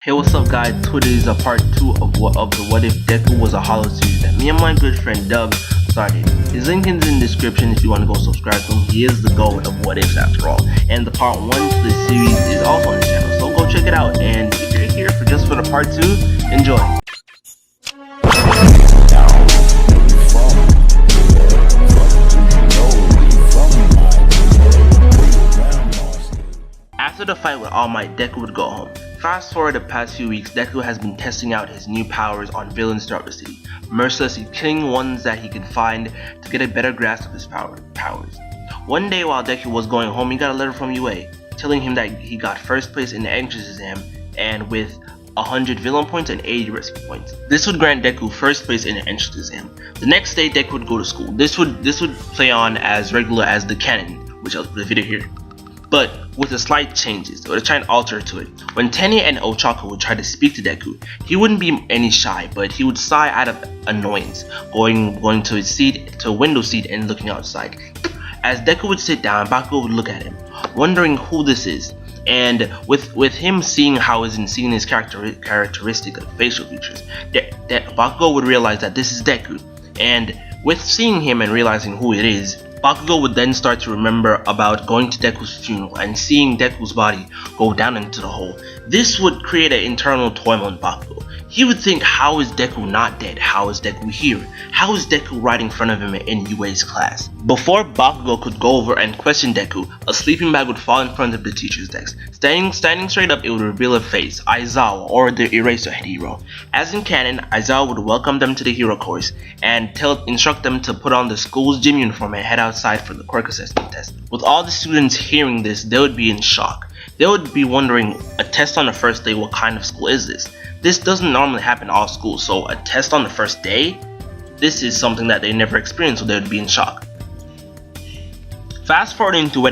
Hey, what's up guys? Today is a part 2 of the What If Deku Was a Hollow series that me and my good friend Dub started. His link is in the description if you want to go subscribe to him. He is the GOAT of What Ifs after all. And the part 1 to the series is also on the channel, so go check it out. And if you're here for the part 2, enjoy. After the fight with All Might, Deku would go home. Fast forward the past few weeks, Deku has been testing out his new powers on villains throughout the city, mercilessly killing ones that he could find to get a better grasp of his powers. One day while Deku was going home, he got a letter from UA, telling him that he got first place in the entrance exam and with 100 villain points and 80 rescue points. This would grant Deku first place in the entrance exam. The next day Deku would go to school. This would play on as regular as the canon, which I'll put a video here, but with a slight changes, or try and alter to it. When Tenya and Ochako would try to speak to Deku, he wouldn't be any shy, but he would sigh out of annoyance, going to his seat, to a window seat and looking outside. As Deku would sit down, Bakugo would look at him, wondering who this is. And with him seeing his characteristic facial features, Bakugo would realize that this is Deku. And with seeing him and realizing who it is, Bakugo would then start to remember about going to Deku's funeral and seeing Deku's body go down into the hole. This would create an internal turmoil in Bakugo. He would think, how is Deku not dead? How is Deku here? How is Deku right in front of him in UA's class? Before Bakugo could go over and question Deku, a sleeping bag would fall in front of the teacher's desk. Standing straight up, it would reveal a face, Aizawa, or the Eraserhead hero. As in canon, Aizawa would welcome them to the hero course and instruct them to put on the school's gym uniform and head outside for the quirk assessment test. With all the students hearing this, they would be in shock. They would be wondering, a test on the first day, what kind of school is this? This doesn't normally happen in all schools, so a test on the first day? This is something that they never experienced, so they would be in shock. Fast forwarding to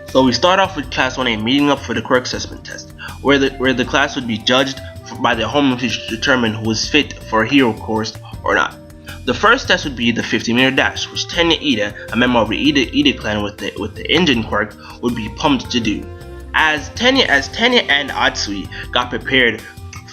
so we start off with class 1A meeting up for the quirk assessment test, where the class would be judged by their homeroom teacher to determine who is fit for a hero course or not. The first test would be the 50-meter dash, which Tenya Ida, a member of the Ida clan with the engine quirk, would be pumped to do. As Tenya and Atsui got prepared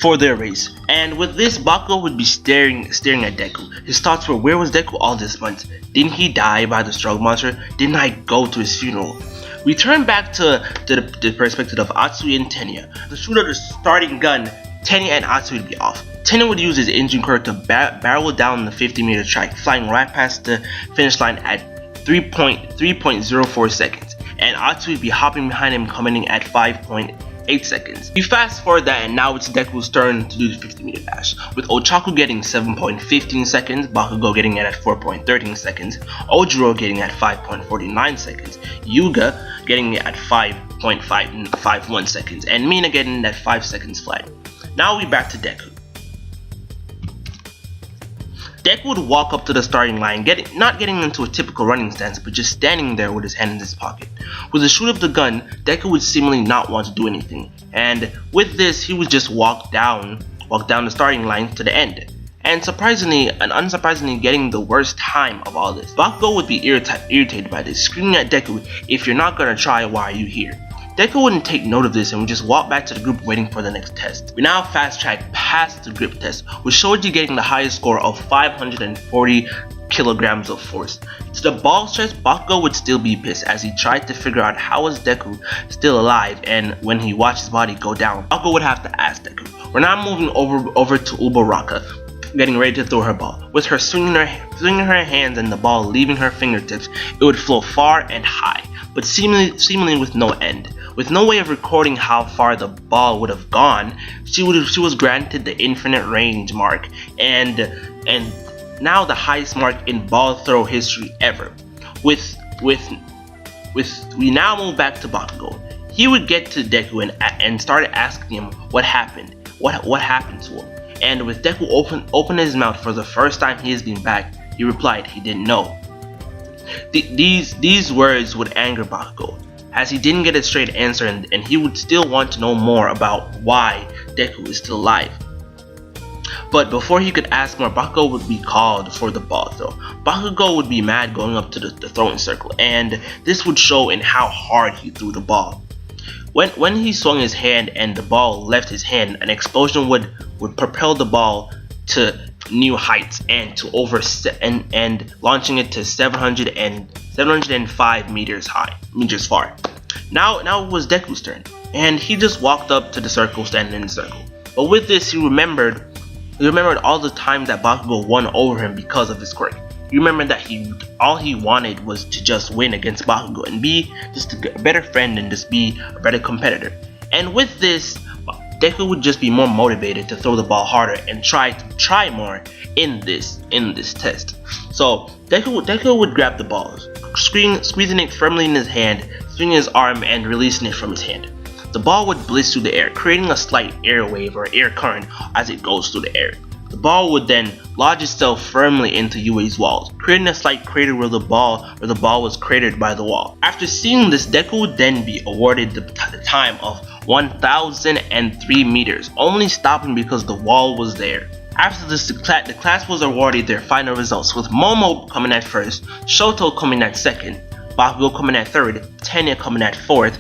for their race, and with this, Bakugo would be staring at Deku. His thoughts were, where was Deku all this month? Didn't he die by the struggle monster? Didn't I go to his funeral? We turn back to the perspective of Atsui and Tenya. The shoot of the starting gun, Tenya and Atsui would be off. Tenya would use his engine quirk to barrel down the 50-meter track, flying right past the finish line at 3.04 seconds, and Atsui would be hopping behind him, coming in at 5.8 seconds. We fast forward that, and now it's Deku's turn to do the 50-meter dash, with Ochako getting 7.15 seconds, Bakugo getting it at 4.13 seconds, Ojiro getting at 5.49 seconds, Yuga getting it at 5.51 seconds, and Mina getting it at 5 seconds flat. Now we back to Deku. Deku would walk up to the starting line, not getting into a typical running stance, but just standing there with his hand in his pocket. With the shoot of the gun, Deku would seemingly not want to do anything, and with this, he would just walk down the starting line to the end. And unsurprisingly getting the worst time of all this. Bakugo would be irritated by this, screaming at Deku, if you're not gonna try, why are you here? Deku wouldn't take note of this and would just walk back to the group waiting for the next test. We now fast track past the grip test, with Shoji getting the highest score of 540 kilograms of force. To the ball stretch, Bakugo would still be pissed as he tried to figure out how was Deku still alive, and when he watched his body go down, Bakugo would have to ask Deku. We're now moving over to Ubaraka, getting ready to throw her ball. With her swinging her hands and the ball leaving her fingertips, it would flow far and high, but seemingly with no end. With no way of recording how far the ball would have gone, she was granted the infinite range mark, and now the highest mark in ball throw history ever. We now move back to Bakugo. He would get to Deku and started asking him what happened, what happened to him. And with Deku open his mouth for the first time he has been back, he replied he didn't know. These words would anger Bakugo, as he didn't get a straight answer, and he would still want to know more about why Deku is still alive. But before he could ask more, Bakugo would be called for the ball throw. Bakugo would be mad going up to the throwing circle, and this would show in how hard he threw the ball. When he swung his hand and the ball left his hand, an explosion would propel the ball to new heights and to and launching it to 705 meters far. Now it was Deku's turn, and he just walked up to the circle, standing in the circle. But with this, he remembered all the times that Bakugo won over him because of his quirk. He remembered that all he wanted was to just win against Bakugo and be just a better friend and just be a better competitor. And with this, Deku would just be more motivated to throw the ball harder and try more in this test. So Deku would grab the ball, squeezing it firmly in his hand, swinging his arm and releasing it from his hand. The ball would blitz through the air, creating a slight air wave or air current as it goes through the air. The ball would then lodge itself firmly into Yui's walls, creating a slight crater where the ball was cratered by the wall. After seeing this, Deku would then be awarded the time of 1,003 meters, only stopping because the wall was there. After this, the class was awarded their final results, with Momo coming at first, Shoto coming at second, Bakugo coming at third, Tenya coming at fourth,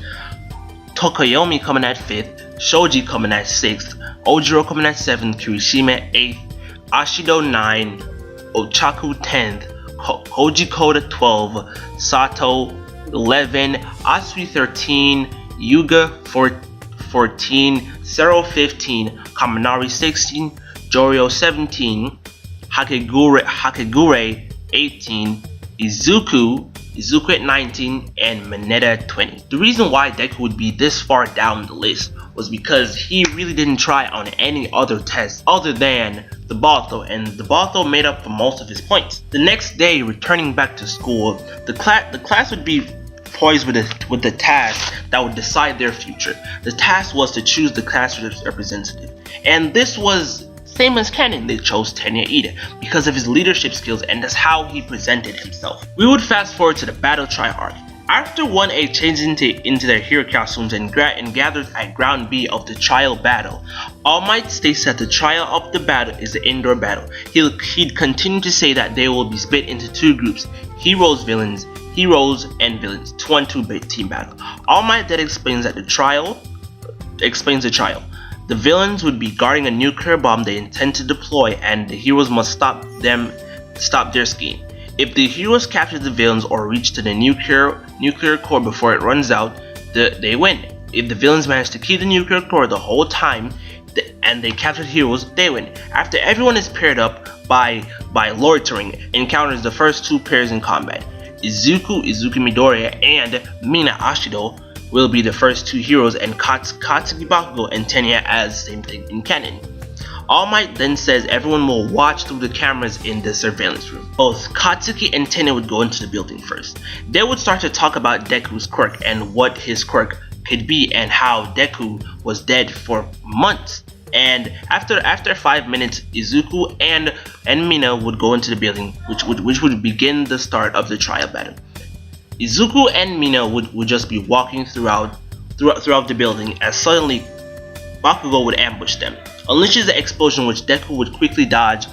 Tokoyomi coming at fifth, Shoji coming at sixth, Ojiro coming at 7th, Kirishima 8th, Ashido 9th, Ochaku 10th, Koji Koda 12th, Sato 11, Asui 13, Yuga 14, Sero 15, Kaminari 16, Jorio 17, Hakegure 18, Izuku at 19, and Mineta at 20. The reason why Deku would be this far down the list was because he really didn't try on any other tests other than the ball throw, and the ball throw made up for most of his points. The next day, returning back to school, the class would be poised with the task that would decide their future. The task was to choose the class representative, and this was same as canon. They chose Tenya Ida because of his leadership skills and that's how he presented himself. We would fast forward to the Battle Tri arc. After 1A changed into their hero costumes and gathered at Ground B of the trial battle, All Might states that the trial of the battle is the indoor battle. He'd continue to say that they will be split into two groups, heroes and villains, 2-on-2 team battle. All Might then explains the trial. The villains would be guarding a nuclear bomb they intend to deploy, and the heroes must stop their scheme. If the heroes capture the villains or reach to the nuclear core before it runs out, they win. If the villains manage to keep the nuclear core the whole time and they capture the heroes, they win. After everyone is paired up by loitering, encounters the first two pairs in combat. Izuku Midoriya and Mina Ashido will be the first two heroes, and Katsuki Bakugo and Tenya as same thing in canon. All Might then says everyone will watch through the cameras in the surveillance room. Both Katsuki and Tenya would go into the building first. They would start to talk about Deku's quirk and what his quirk could be and how Deku was dead for months. And after 5 minutes, Izuku and Mina would go into the building, which would begin the start of the trial battle. Izuku and Mina would just be walking throughout the building as suddenly Bakugo would ambush them, unleashes the explosion which Deku would quickly dodge,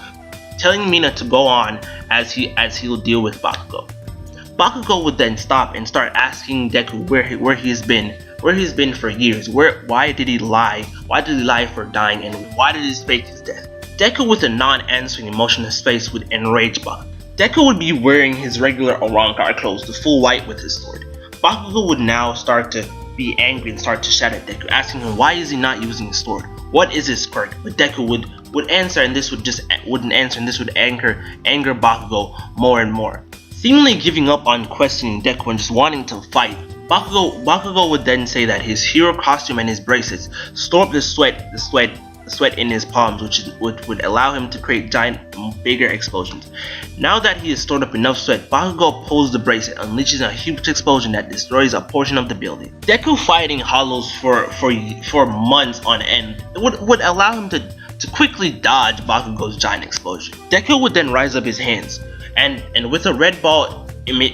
telling Mina to go on as he'll deal with Bakugo. Bakugo would then stop and start asking Deku where he's been for years, why did he lie for dying, and why did he fake his death. Deku, with a non-answering emotionless face, would enrage Bakugo. Deku would be wearing his regular Arrancar clothes, the full white with his sword. Bakugo would now start to be angry and start to shout at Deku, asking him why is he not using his sword? What is his quirk? But Deku would answer, and this wouldn't answer, and this would anger Bakugo more and more. Seemingly giving up on questioning Deku and just wanting to fight, Bakugo would then say that his hero costume and his bracelets store up the sweat in his palms, which would allow him to create bigger explosions. Now that he has stored up enough sweat, Bakugo pulls the bracelet, unleashes a huge explosion that destroys a portion of the building. Deku fighting hollows for months on end would allow him to quickly dodge Bakugo's giant explosion. Deku would then rise up his hands, and with a red ball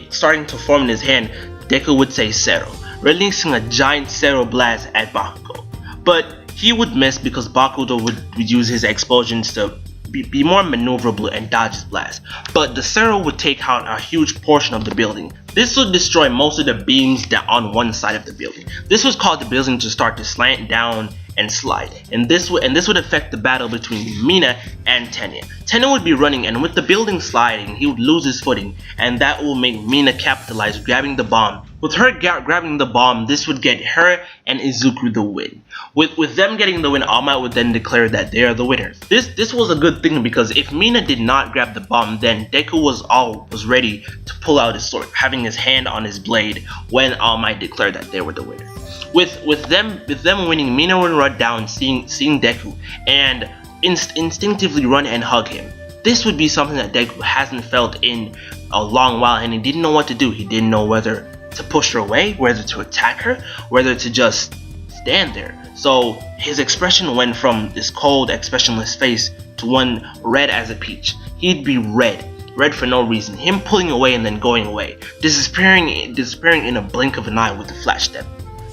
starting to form in his hand, Deku would say Zero, releasing a giant Zero blast at Bakugo. But he would miss because Bakugo would use his explosions to be more maneuverable and dodge his blast. But the Zero would take out a huge portion of the building. This would destroy most of the beams that on one side of the building. This would cause the building to start to slant down and slide, and this would affect the battle between Mina and Tenya. Tenya would be running, and with the building sliding, he would lose his footing, and that will make Mina capitalize, grabbing the bomb. With her grabbing the bomb, this would get her and Izuku the win. With them getting the win, All Might would then declare that they are the winners. This was a good thing, because if Mina did not grab the bomb, then Deku was ready to pull out his sword, having his hand on his blade when All Might declared that they were the winners. With them winning, Mina would run down, seeing Deku, and instinctively run and hug him. This would be something that Deku hasn't felt in a long while, and he didn't know what to do. He didn't know whether to push her away, whether to attack her, whether to just stand there. So his expression went from this cold, expressionless face to one red as a peach. He'd be red for no reason. Him pulling away and then going away, disappearing in a blink of an eye with a flash step,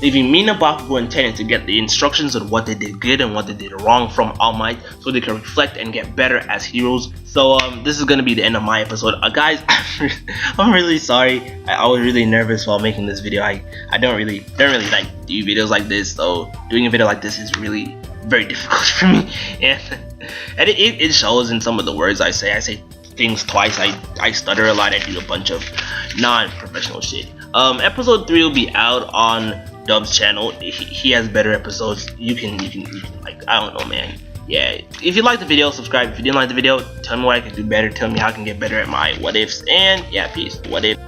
leaving Mina, Bakugo, and Tenya to get the instructions on what they did good and what they did wrong from All Might, so they can reflect and get better as heroes. So this is gonna be the end of my episode. Guys, I'm really sorry. I was really nervous while making this video. I don't really like do videos like this, so doing a video like this is really very difficult for me, and it shows in some of the words I say. I say things twice. I stutter a lot. I do a bunch of non-professional shit. Episode 3 will be out on Dub's channel. He has better episodes. You can like, I don't know, man. Yeah, if you liked the video, subscribe. If you didn't like the video, tell me what I can do better. Tell me how I can get better at my what ifs. And yeah, peace. What if?